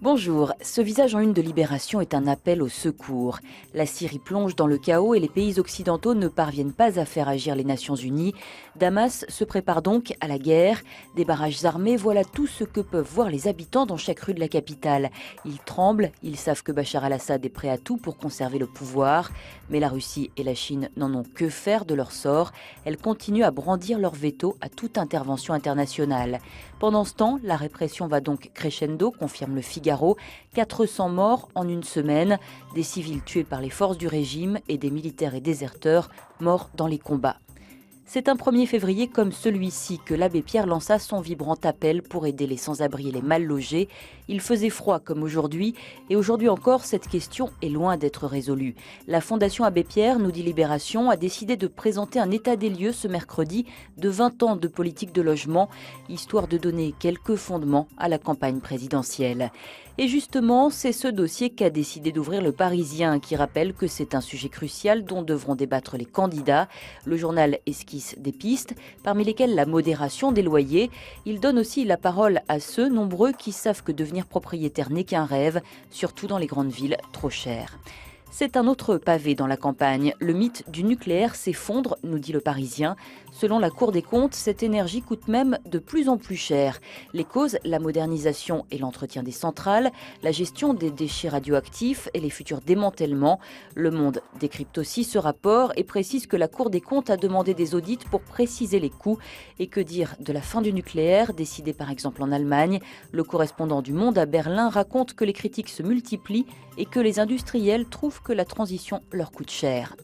Bonjour, ce visage en une de Libération est un appel au secours. La Syrie plonge dans le chaos et les pays occidentaux ne parviennent pas à faire agir les Nations Unies. Damas se prépare donc à la guerre. Des barrages armés, voilà tout ce que peuvent voir les habitants dans chaque rue de la capitale. Ils tremblent, ils savent que Bachar al-Assad est prêt à tout pour conserver le pouvoir. Mais la Russie et la Chine n'en ont que faire de leur sort. Elles continuent à brandir leur veto à toute intervention internationale. Pendant ce temps, la répression va donc crescendo, confirme le Figaro. 400 morts en une semaine, des civils tués par les forces du régime et des militaires et déserteurs morts dans les combats. C'est un 1er février comme celui-ci que l'abbé Pierre lança son vibrant appel pour aider les sans-abri et les mal logés. Il faisait froid comme aujourd'hui, et aujourd'hui encore, cette question est loin d'être résolue. La Fondation Abbé Pierre, nous dit Libération, a décidé de présenter un état des lieux ce mercredi de 20 ans de politique de logement, histoire de donner quelques fondements à la campagne présidentielle. Et justement, c'est ce dossier qu'a décidé d'ouvrir le Parisien, qui rappelle que c'est un sujet crucial dont devront débattre les candidats. Le journal esquisse des pistes, parmi lesquelles la modération des loyers. Il donne aussi la parole à ceux nombreux qui savent que devenir propriétaire n'est qu'un rêve, surtout dans les grandes villes trop chères. C'est un autre pavé dans la campagne. Le mythe du nucléaire s'effondre, nous dit le Parisien. Selon la Cour des comptes, cette énergie coûte même de plus en plus cher. Les causes, la modernisation et l'entretien des centrales, la gestion des déchets radioactifs et les futurs démantèlements. Le Monde décrypte aussi ce rapport et précise que la Cour des comptes a demandé des audits pour préciser les coûts. Et que dire de la fin du nucléaire, décidée par exemple en Allemagne. Le correspondant du Monde à Berlin raconte que les critiques se multiplient et que les industriels trouvent que la transition leur coûte cher.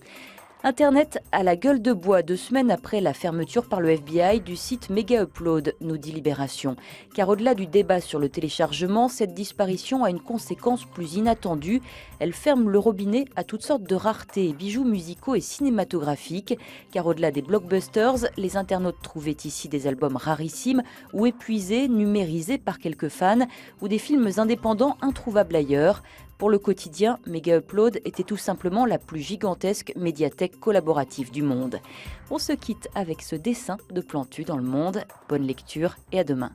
Internet à la gueule de bois 2 semaines après la fermeture par le FBI du site Mega Upload, nous dit Libération. Car au-delà du débat sur le téléchargement, cette disparition a une conséquence plus inattendue. Elle ferme le robinet à toutes sortes de raretés, bijoux musicaux et cinématographiques. Car au-delà des blockbusters, les internautes trouvaient ici des albums rarissimes ou épuisés, numérisés par quelques fans, ou des films indépendants introuvables ailleurs. Pour le quotidien, Mega Upload était tout simplement la plus gigantesque médiathèque collaborative du monde. On se quitte avec ce dessin de Plantu dans le Monde. Bonne lecture et à demain.